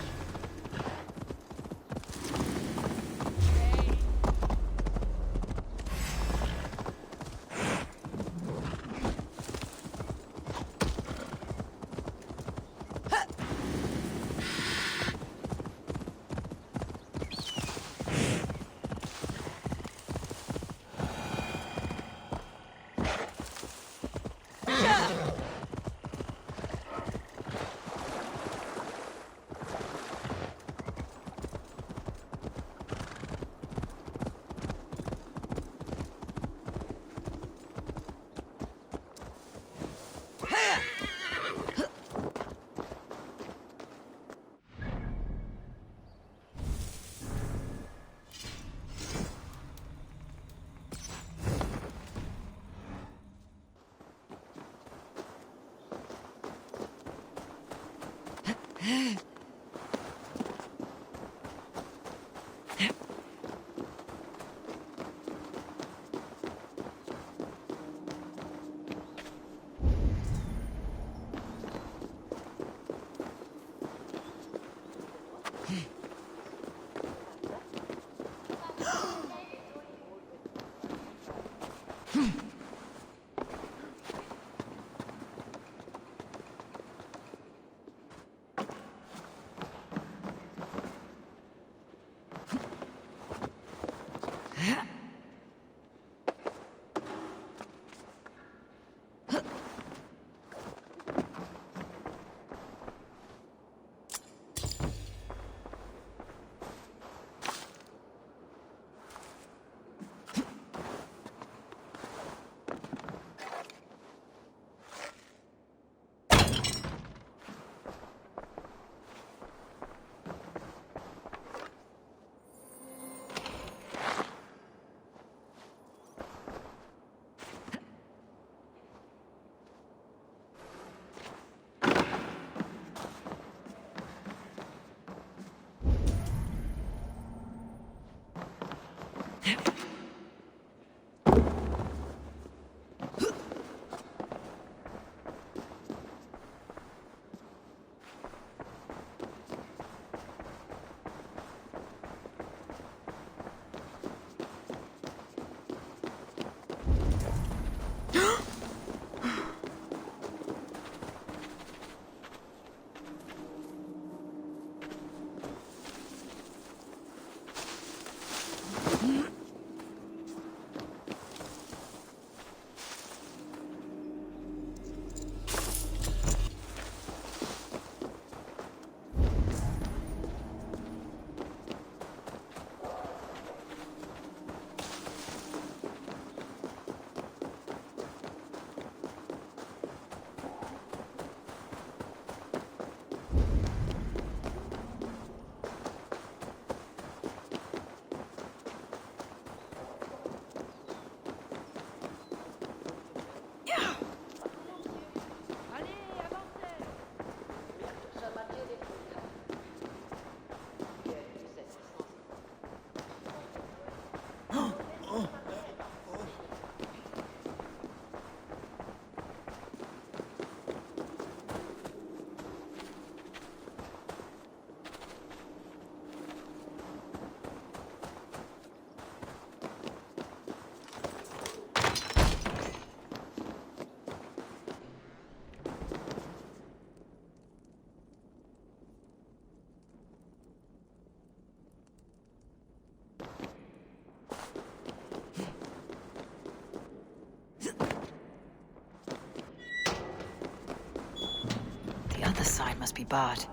The other side must be barred.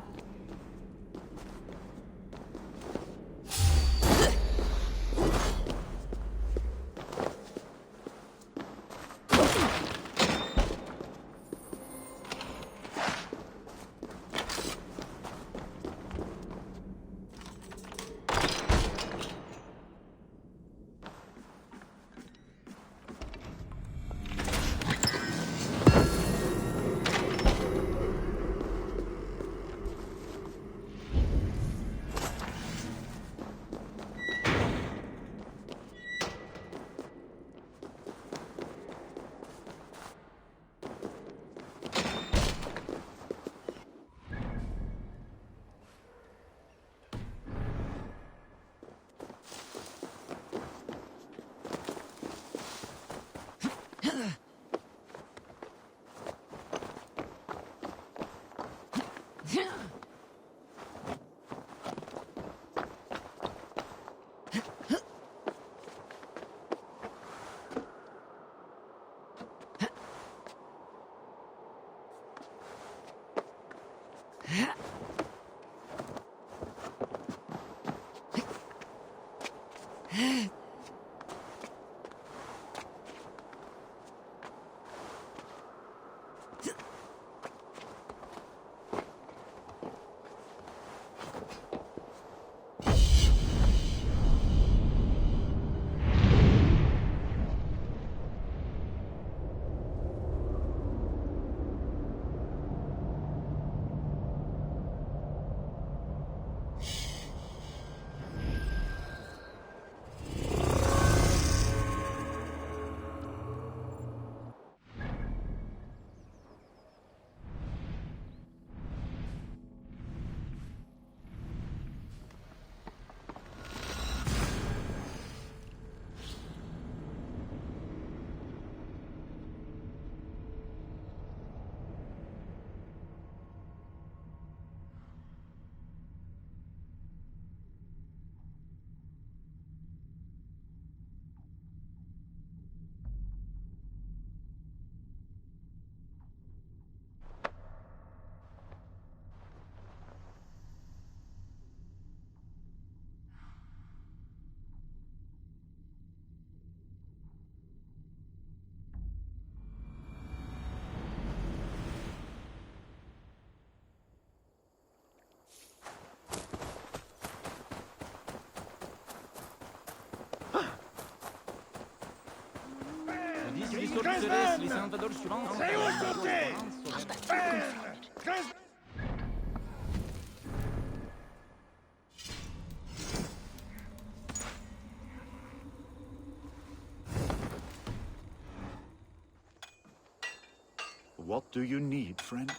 What do you need, friend?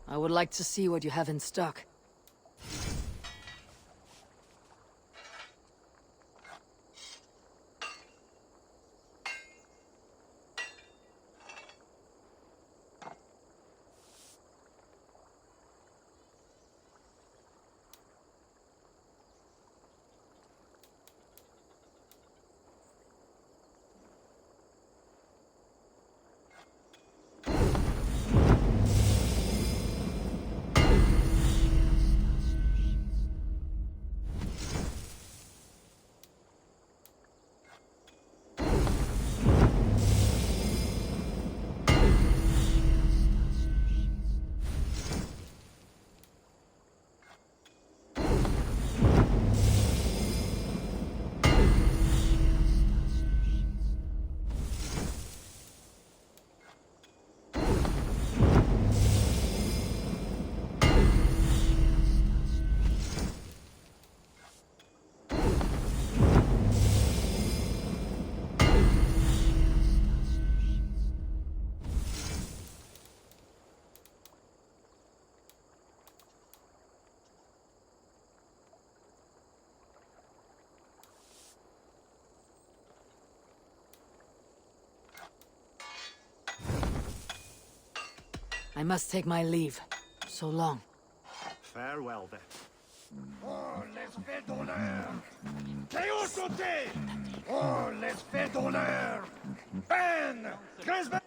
I would like to see what you have in stock. I must take my leave. So long. Farewell, then. Oh, l'espèce d'honneur! Théo sauté! Oh, l'espèce d'honneur! Ben! Grisman!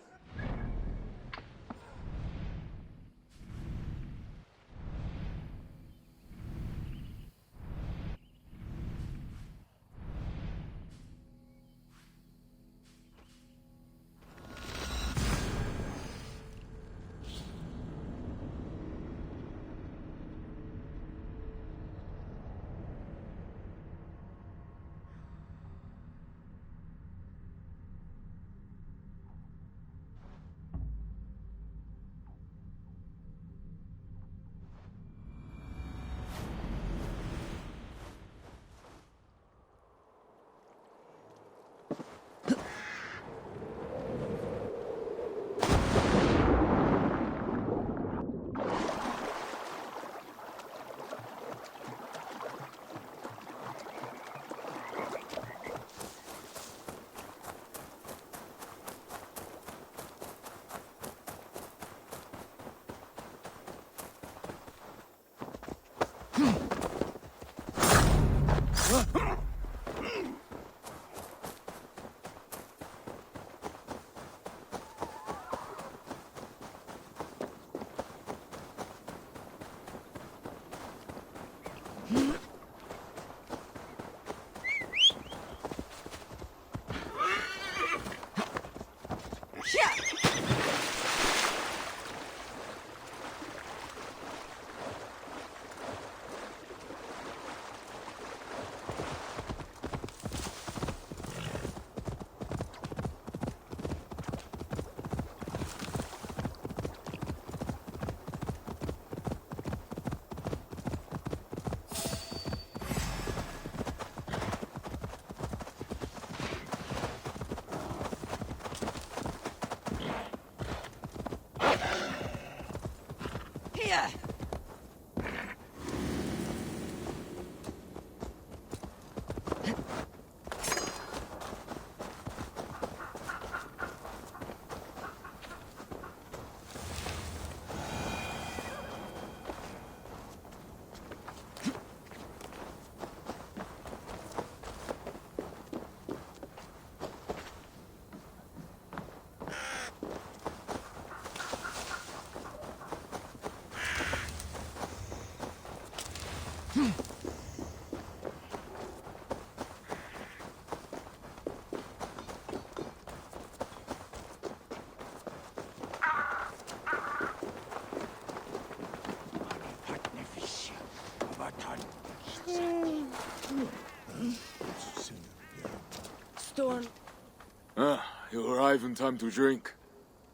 even time to drink.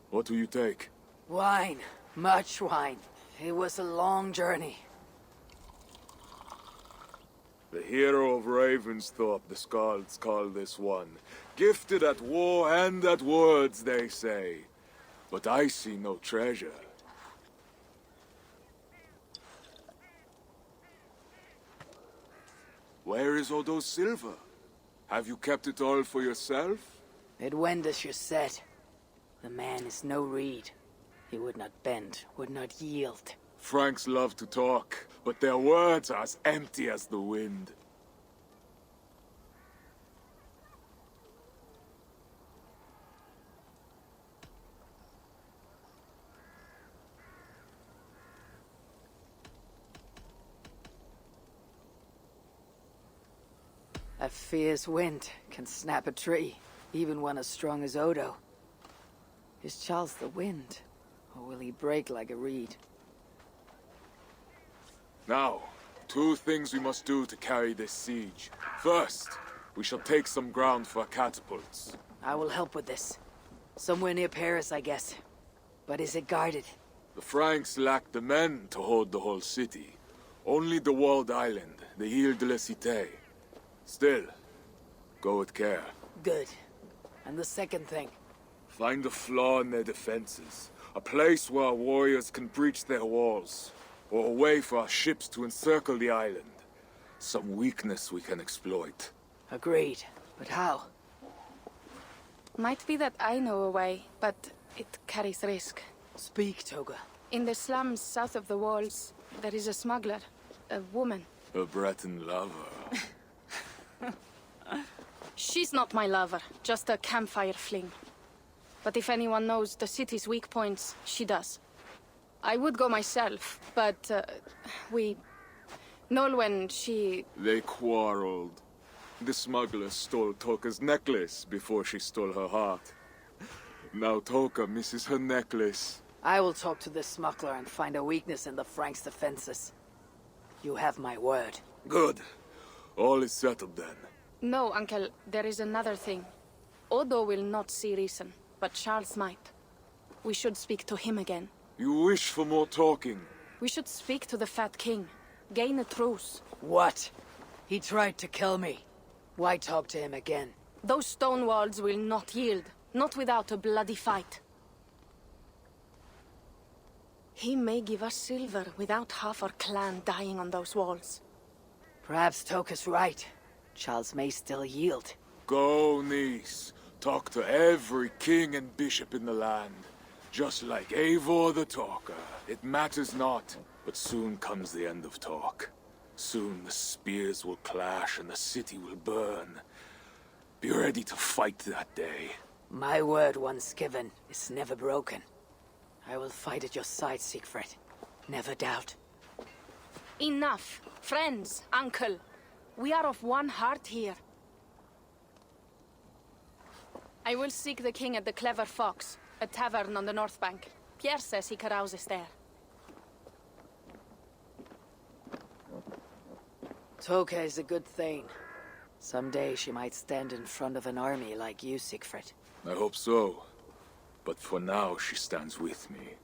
What will you take? Wine. Much wine. It was a long journey. The hero of Ravensthorpe, the Skalds call this one. Gifted at war and at words, they say. But I see no treasure. Where is Odo's silver? Have you kept it all for yourself? It went as you said. The man is no reed. He would not bend, would not yield. Franks love to talk, but their words are as empty as the wind. A fierce wind can snap a tree, even one as strong as Odo. Is Charles the wind, or will he break like a reed? Now, 2 things we must do to carry this siege. First, we shall take some ground for catapults. I will help with this. Somewhere near Paris, I guess. But is it guarded? The Franks lack the men to hold the whole city. Only the walled island, the Ile de la Cité. Still, go with care. Good. And the second thing? Find a flaw in their defenses. A place where our warriors can breach their walls. Or a way for our ships to encircle the island. Some weakness we can exploit. Agreed. But how? Might be that I know a way, but it carries risk. Speak, Toga. In the slums south of the walls, there is a smuggler. A woman. A Breton lover. She's not my lover, just a campfire fling. But if anyone knows the city's weak points, she does. I would go myself, but, Nolwenn, she... They quarreled. The smuggler stole Toka's necklace before she stole her heart. Now Toka misses her necklace. I will talk to this smuggler and find a weakness in the Franks' defenses. You have my word. Good. All is settled then. No, Uncle, there is another thing. Odo will not see reason, but Charles might. We should speak to him again. You wish for more talking? We should speak to the Fat King. Gain a truce. What? He tried to kill me. Why talk to him again? Those stone walls will not yield. Not without a bloody fight. He may give us silver without half our clan dying on those walls. Perhaps Toka's right. Charles may still yield. Go, niece. Talk to every king and bishop in the land. Just like Eivor the Talker. It matters not, but soon comes the end of talk. Soon the spears will clash and the city will burn. Be ready to fight that day. My word once given is never broken. I will fight at your side, Siegfried. Never doubt. Enough. Friends, uncle. We are of one heart here. I will seek the king at the Clever Fox, a tavern on the north bank. Pierre says he carouses there. Toka is a good thane. Someday she might stand in front of an army like you, Siegfried. I hope so. But for now, she stands with me.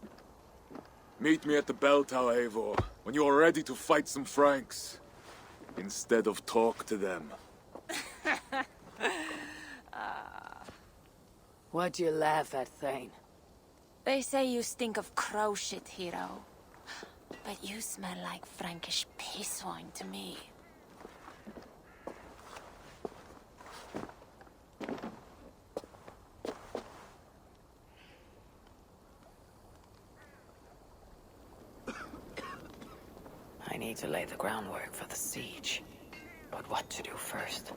Meet me at the bell tower, Eivor, when you are ready to fight some Franks. Instead of talk to them. What do you laugh at, Thane? They say you stink of crow shit, hero. But you smell like Frankish piss wine to me. I need to lay the groundwork for the siege. But what to do first?